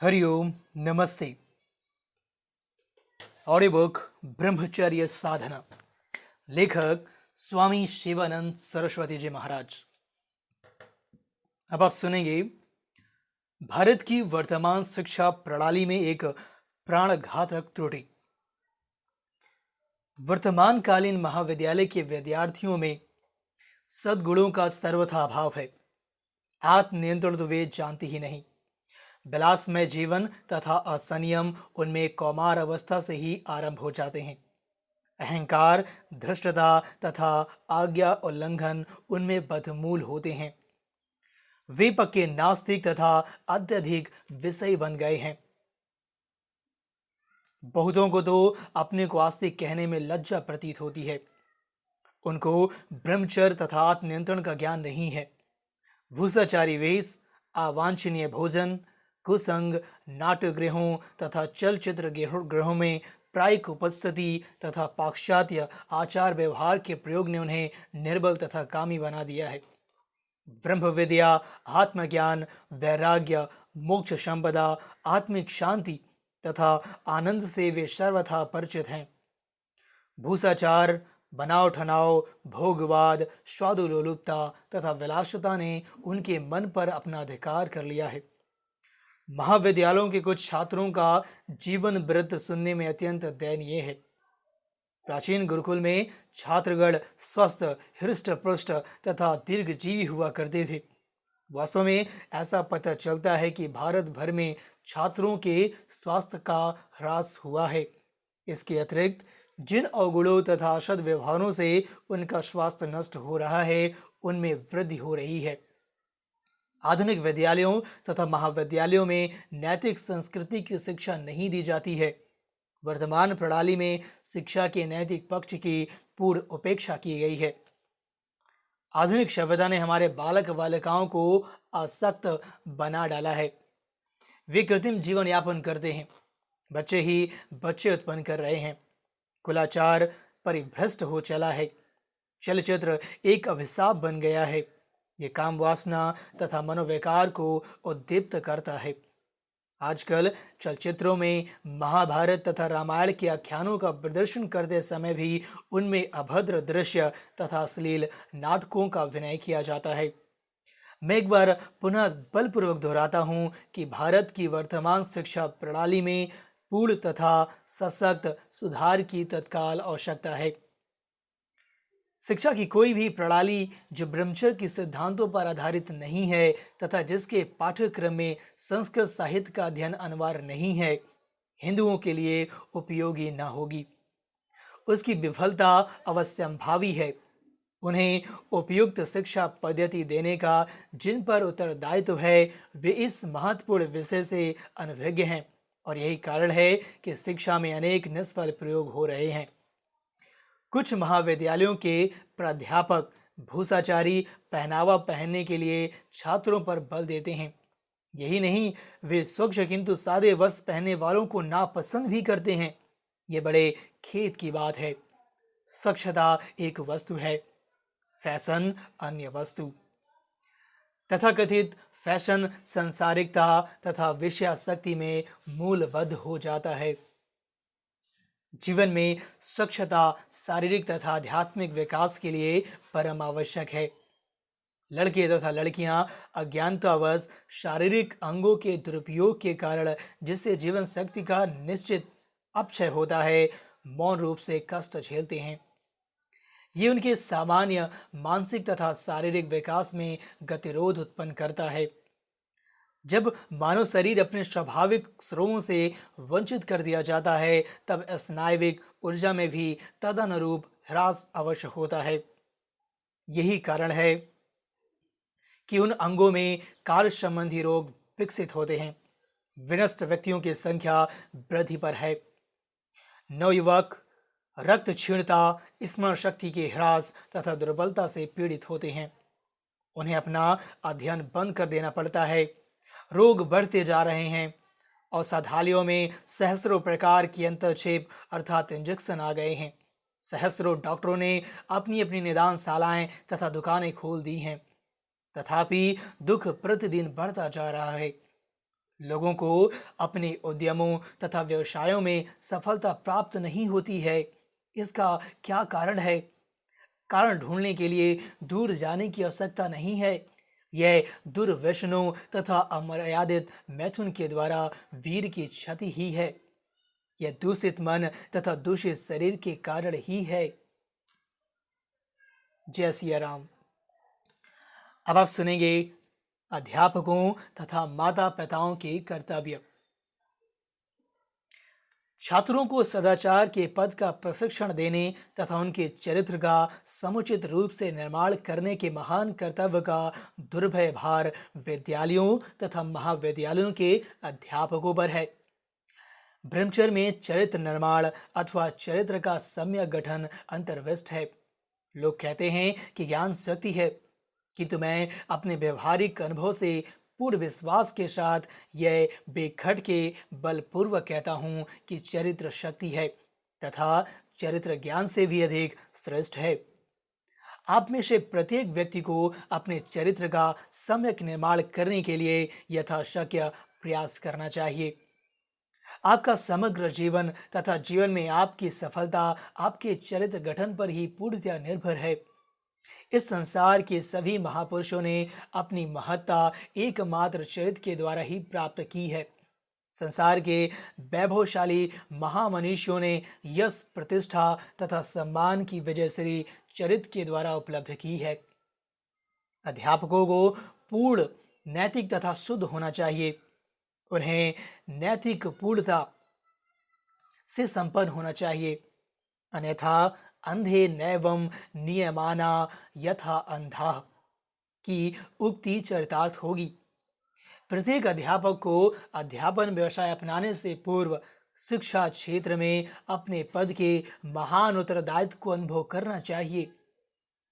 हरिओम नमस्ते। Audio book ब्रह्मचर्य साधना, लेखक स्वामी शिवानंद सरस्वती जी महाराज। अब आप सुनेंगे भारत की वर्तमान शिक्षा प्रणाली में एक प्राणघातक त्रुटि। वर्तमानकालीन महाविद्यालय के विद्यार्थियों में सद्गुणों का सर्वथा अभाव है। आत्मनियंत्रण तो वे जानती ही नहीं। विलासमय जीवन तथा असंयम उनमें कौमार अवस्था से ही आरंभ हो जाते हैं। अहंकार, धृष्टता तथा आज्ञा उल्लंघन उनमें बदमूल होते हैं। वे पक्के नास्तिक तथा अत्यधिक विषयी बन गए हैं। बहुतों को तो अपने को आस्तिक कहने में लज्जा प्रतीत होती है। उनको ब्रह्मचर्य तथा आत्मनियंत्रण का ज्ञान नहीं है। भूसाचारी वेश, अवांछनीय भोजन, कुसंग, नाट्यगृहों तथा चलचित्र गृहों में प्रायिक उपस्थिति तथा पाश्चात्य आचार व्यवहार के प्रयोग ने उन्हें निर्बल तथा कामी बना दिया है। ब्रह्म विद्या, आत्मज्ञान, वैराग्य, मोक्ष संपदा, आत्मिक शांति तथा आनंद से वे सर्वथा परिचित हैं। भूसाचार, बनाव ठनाव, भोगवाद, स्वादुलोलुपता तथा विलासिता ने उनके मन पर अपना अधिकार कर लिया है। महाविद्यालयों के कुछ छात्रों का जीवन वृत्त सुनने में अत्यंत दयनीय है। प्राचीन गुरुकुल में छात्रगण स्वस्थ, हृष्ट पुष्ट तथा दीर्घजीवी हुआ करते थे। वास्तव में ऐसा पता चलता है कि भारत भर में छात्रों के स्वास्थ्य का ह्रास हुआ है। इसके अतिरिक्त जिन अवगुणों तथा सद्व्यवहारों से उनका स्वास्थ्य नष्ट हो रहा है, उनमें वृद्धि हो रही है। आधुनिक विद्यालयों तथा महाविद्यालयों में नैतिक संस्कृति की शिक्षा नहीं दी जाती है। वर्तमान प्रणाली में शिक्षा के नैतिक पक्ष की पूर्ण उपेक्षा की गई है। आधुनिक सभ्यता ने हमारे बालक बालिकाओं को आसक्त बना डाला है। वे कृत्रिम जीवन यापन करते हैं। बच्चे ही बच्चे उत्पन्न कर रहे हैं। कुलाचार परिभ्रष्ट हो चला है। चलचित्र एक अभिशाप बन गया है। ये काम वासना तथा मनोविकार को उद्दीप्त करता है। आजकल चलचित्रों में महाभारत तथा रामायण के आख्यानों का प्रदर्शन करते समय भी उनमें अभद्र दृश्य तथा अश्लील नाटकों का अभिनय किया जाता है। मैं एक बार पुनः बलपूर्वक दोहराता हूं कि भारत की वर्तमान शिक्षा प्रणाली में पूर्ण तथा सशक्त सुधार की तत्काल आवश्यकता है। शिक्षा की कोई भी प्रणाली जो ब्रह्मचर्य के सिद्धांतों पर आधारित नहीं है तथा जिसके पाठ्यक्रम में संस्कृत साहित्य का अध्ययन अनिवार्य नहीं है, हिंदुओं के लिए उपयोगी न होगी। उसकी विफलता अवश्यंभावी है। उन्हें उपयुक्त शिक्षा पद्धति देने का जिन पर उत्तरदायित्व है, वे इस महत्वपूर्ण विषय से अनभिज्ञ हैं और यही कारण है कि शिक्षा में अनेक निष्फल प्रयोग हो रहे हैं। कुछ महाविद्यालयों के प्राध्यापक भूसाचारी पहनावा पहनने के लिए छात्रों पर बल देते हैं। यही नहीं, वे स्वच्छ किंतु सादे वस्त्र पहनने वालों को नापसंद भी करते हैं। ये बड़े खेद की बात है। स्वच्छता एक वस्तु है, फैशन अन्य वस्तु। तथाकथित फैशन सांसारिकता तथा विषयासक्ति में मूलबद्ध हो जाता है। जीवन में स्वच्छता शारीरिक तथा आध्यात्मिक विकास के लिए परम आवश्यक है। लड़के तथा लड़कियां अज्ञानतावश शारीरिक अंगों के दुरुपयोग के कारण जिससे जीवन शक्ति का निश्चित अपक्षय होता है, मौन रूप से कष्ट झेलते हैं। ये उनके सामान्य मानसिक तथा शारीरिक विकास में गतिरोध उत्पन्न करता है। जब मानव शरीर अपने स्वाभाविक स्रोतों से वंचित कर दिया जाता है, तब स्नायविक ऊर्जा में भी तदनुरूप ह्रास अवश्य होता है। यही कारण है कि उन अंगों में कार्य संबंधी रोग विकसित होते हैं। विनष्ट व्यक्तियों की संख्या वृद्धि पर है। नवयुवक रक्त क्षीणता, स्मरण शक्ति के ह्रास तथा दुर्बलता से पीड़ित होते हैं। उन्हें अपना अध्ययन बंद कर देना पड़ता है। रोग बढ़ते जा रहे हैं। औषधालयों में सहस्त्रों प्रकार की अंतरक्षेप अर्थात इंजेक्शन आ गए हैं। सहस्त्रों डॉक्टरों ने अपनी अपनी निदानशालाएं तथा दुकानें खोल दी हैं। तथापि दुख प्रतिदिन बढ़ता जा रहा है। लोगों को अपने उद्यमों तथा व्यवसायों में सफलता प्राप्त नहीं होती है। इसका क्या कारण है? कारण ढूंढने के लिए दूर जाने की आवश्यकता नहीं है। यह दुर्व्यसनों तथा अमर्यादित मैथुन के द्वारा वीर की क्षति ही है। यह दूषित मन तथा दूषित शरीर के कारण ही है। जय सिया राम। अब आप सुनेंगे अध्यापकों तथा माता पिताओं के कर्तव्य। छात्रों को सदाचार के पद का प्रशिक्षण देने तथा उनके चरित्र का समुचित रूप से निर्माण करने के महान कर्तव्य का दुर्भय भार विद्यालयों तथा महाविद्यालयों के अध्यापकों पर है। ब्रह्मचर्य में चरित्र निर्माण अथवा चरित्र का सम्यक गठन अंतर्विष्ट है। लोग कहते हैं कि ज्ञान शक्ति है, किंतु मैं अपने व्यवहारिक अनुभव से पूर्ण विश्वास के साथ यह बेखट के बलपूर्वक कहता हूं कि चरित्र शक्ति है तथा चरित्र ज्ञान से भी अधिक श्रेष्ठ है। आप में से प्रत्येक व्यक्ति को अपने चरित्र का सम्यक निर्माण करने के लिए यथाशक्य प्रयास करना चाहिए। आपका समग्र जीवन तथा जीवन में आपकी सफलता आपके चरित्र गठन पर ही पूर्णतः निर्भर है। इस संसार के सभी महापुरुषों ने अपनी महत्ता एकमात्र चरित्र के द्वारा ही प्राप्त की है। संसार के वैभवशाली महामनीषियों ने यश, प्रतिष्ठा तथा सम्मान की विजयश्री चरित्र के द्वारा उपलब्ध की है। अध्यापकों को पूर्ण नैतिक तथा शुद्ध होना चाहिए। उन्हें नैतिक पूर्णता से संपन्न होना चाहिए, अन्यथा अंधे नैवम नियमाना यथा अंधा की उक्ति चरितार्थ होगी। प्रत्येक अध्यापक को अध्यापन व्यवसाय अपनाने से पूर्व शिक्षा क्षेत्र में अपने पद के महान उत्तरदायित्व को अनुभव करना चाहिए।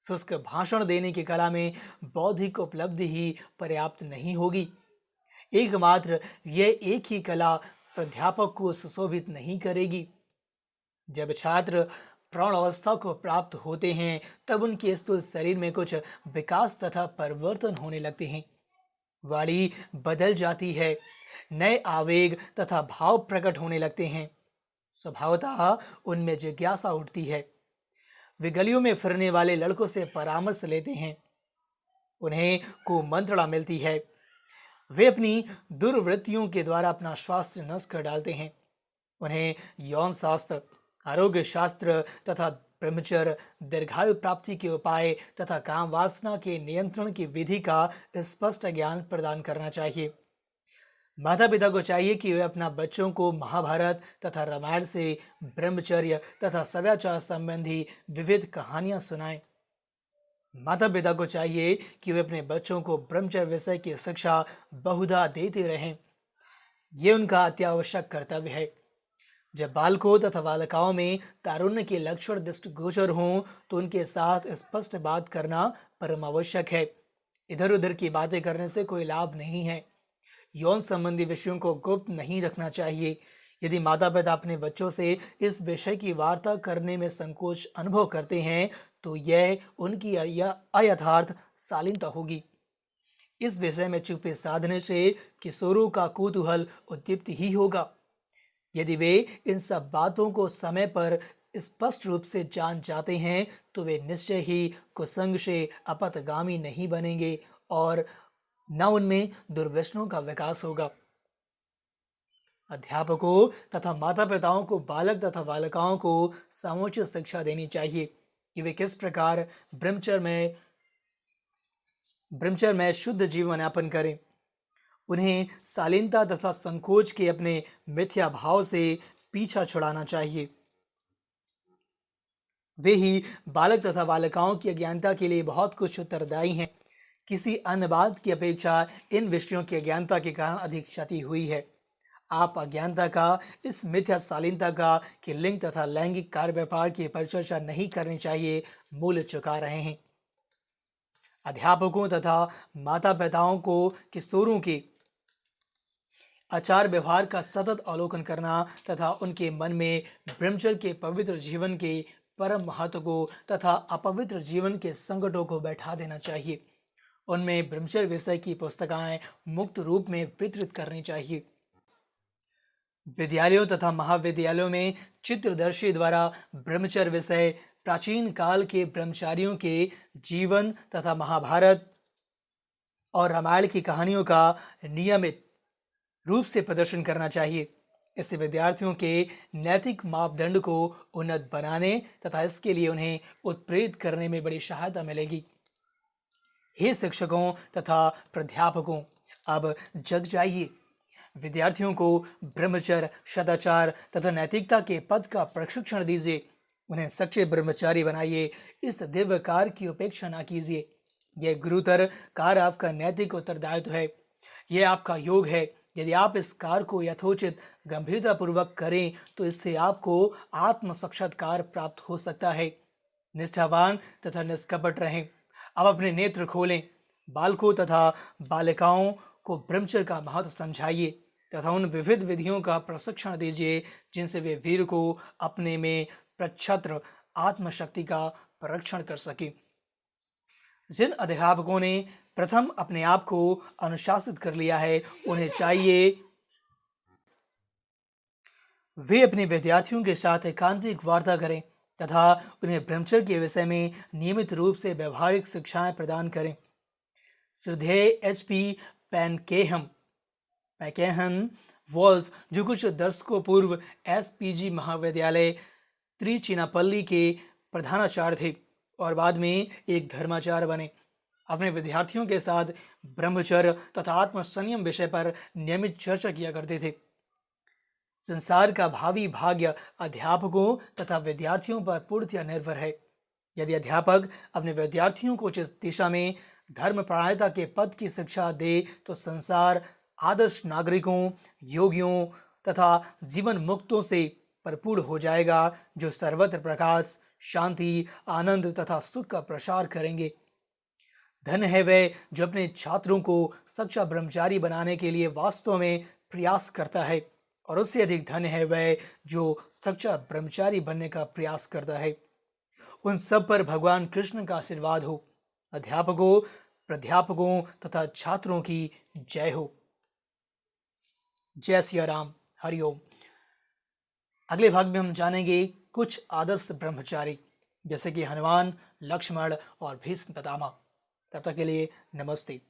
शुष्क भाषण देने की कला में बौद्धिक उपलब्धि ही पर्याप्त नहीं होगी। एकमात्र यह एक ही कला प्राध्यापक को सुशोभित नहीं करेगी। जब छात्र प्रौढ़ अवस्था को प्राप्त होते हैं तब उनके स्थूल शरीर में कुछ विकास तथा परिवर्तन होने लगते हैं। वाणी बदल जाती है, नए आवेग तथा भाव प्रकट होने लगते हैं। स्वभावतः उनमें जिज्ञासा उठती है। वे गलियों में फिरने वाले लड़कों से परामर्श लेते हैं। उन्हें कुमंत्रणा मिलती है। वे अपनी दुर्वृत्तियों के द्वारा अपना स्वास्थ्य नष्ट कर डालते हैं। उन्हें यौन शास्त्र, आरोग्य शास्त्र तथा ब्रह्मचर्य, दीर्घायु प्राप्ति के उपाय तथा काम वासना के नियंत्रण की विधि का स्पष्ट ज्ञान प्रदान करना चाहिए। माता पिता को चाहिए कि वे अपना बच्चों को महाभारत तथा रामायण से ब्रह्मचर्य तथा सदाचार संबंधी विविध कहानियां सुनाएं। माता पिता को चाहिए कि वे अपने बच्चों को ब्रह्मचर्य विषय की शिक्षा बहुधा देते रहें। ये उनका अत्यावश्यक कर्तव्य है। जब बालकों तथा बालिकाओं में तारुण्य के लक्षण दृष्टिगोचर हों तो उनके साथ स्पष्ट बात करना परम आवश्यक है। इधर उधर की बातें करने से कोई लाभ नहीं है। यौन संबंधी विषयों को गुप्त नहीं रखना चाहिए। यदि माता पिता अपने बच्चों से इस विषय की वार्ता करने में संकोच अनुभव करते हैं तो यह उनकी अयथार्थ शालीनता होगी। इस विषय में चुप्पी साधने से किशोरों का कुतूहल उद्दीप्त ही होगा। यदि वे इन सब बातों को समय पर स्पष्ट रूप से जान जाते हैं तो वे निश्चय ही कुसंग से अपतगामी नहीं बनेंगे और न उनमें दुर्व्यसनों का विकास होगा। अध्यापकों तथा माता पिताओं को बालक तथा बालिकाओं को समुचित शिक्षा देनी चाहिए कि वे किस प्रकार ब्रह्मचर्य में शुद्ध जीवन यापन करें। उन्हें शालीनता तथा संकोच के अपने मिथ्या भाव से पीछा छुड़ाना चाहिए। वे ही बालक तथा बालिकाओं की अज्ञानता के लिए बहुत कुछ उत्तरदायी हैं। किसी अन्य बात की अपेक्षा इन विषयों की अज्ञानता के कारण अधिक क्षति हुई है। आप अज्ञानता का, इस मिथ्या शालीनता का कि लिंग तथा लैंगिक कार्य व्यापार की परिचर्चा नहीं करनी चाहिए, मूल्य चुका रहे हैं। अध्यापकों तथा माता पिताओं को किशोरों के आचार व्यवहार का सतत अवलोकन करना तथा उनके मन में ब्रह्मचर्य के पवित्र जीवन के परम महत्व को तथा अपवित्र जीवन के संकटों को बैठा देना चाहिए। उनमें ब्रह्मचर्य विषय की पुस्तकें मुक्त रूप में वितरित करनी चाहिए। विद्यालयों तथा महाविद्यालयों में चित्रदर्शी द्वारा ब्रह्मचर्य विषय प्राचीन काल के ब्रह्मचारियों के जीवन तथा महाभारत और रामायण की कहानियों का नियमित रूप से प्रदर्शन करना चाहिए। इससे विद्यार्थियों के नैतिक मापदंड को उन्नत बनाने तथा इसके लिए उन्हें उत्प्रेरित करने में बड़ी सहायता मिलेगी। हे शिक्षकों तथा प्राध्यापकों, अब जग जाइए। विद्यार्थियों को ब्रह्मचर्य, सदाचार तथा नैतिकता के पद का प्रशिक्षण दीजिए। उन्हें सच्चे ब्रह्मचारी बनाइए। इस दिव्य कार्य की उपेक्षा ना कीजिए। यह गुरुतर कार्य आपका नैतिक उत्तरदायित्व है। यह आपका योग है। यदि आप इस कार्य को यथोचित गंभीरता पूर्वक करें तो इससे आपको आत्म साक्षात्कार प्राप्त हो सकता है। निष्ठावान तथा निष्कपट रहें। अब अपने नेत्र खोलें। बालकों तथा बालिकाओं को ब्रह्मचर्य का महत्व समझाइए तथा उन विविध विधियों का प्रशिक्षण दीजिए जिनसे वे वीर को अपने में प्रक्षत्र आत्मशक्ति का परीक्षण कर सके। जिन अध्यापकों ने प्रथम अपने आप को अनुशासित कर लिया है, उन्हें चाहिए वे अपने विद्यार्थियों के साथ एकांतिक वार्ता करें तथा उन्हें ब्रह्मचर्य के विषय में नियमित रूप से व्यवहारिक शिक्षाएं प्रदान करें। श्रद्धेय HP पैकेहन वॉल्स, जो कुछ दशकों पूर्व SPG महाविद्यालय त्रिचिनापल्ली के प्रधानाचार्य थे और बाद में एक धर्माचार्य बने, अपने विद्यार्थियों के साथ ब्रह्मचर्य तथा आत्मसंयम विषय पर नियमित चर्चा किया करते थे। संसार का भावी भाग्य अध्यापकों तथा विद्यार्थियों पर पूर्णतः निर्भर है। यदि अध्यापक अपने विद्यार्थियों को जिस दिशा में धर्मपरायणता के पद की शिक्षा दे तो संसार आदर्श नागरिकों, योगियों तथा जीवन मुक्तों से भरपूर हो जाएगा, जो सर्वत्र प्रकाश, शांति, आनंद तथा सुख का प्रसार करेंगे। धन्य है वह जो अपने छात्रों को सच्चा ब्रह्मचारी बनाने के लिए वास्तव में प्रयास करता है, और उससे अधिक धन्य है वह जो सच्चा ब्रह्मचारी बनने का प्रयास करता है। उन सब पर भगवान कृष्ण का आशीर्वाद हो। अध्यापकों, प्राध्यापकों तथा छात्रों की जय हो। जय सिया राम। हरिओम। अगले भाग में हम जानेंगे कुछ आदर्श ब्रह्मचारी, जैसे कि हनुमान, लक्ष्मण और भीष्म पितामह। तब तक के लिए नमस्ते।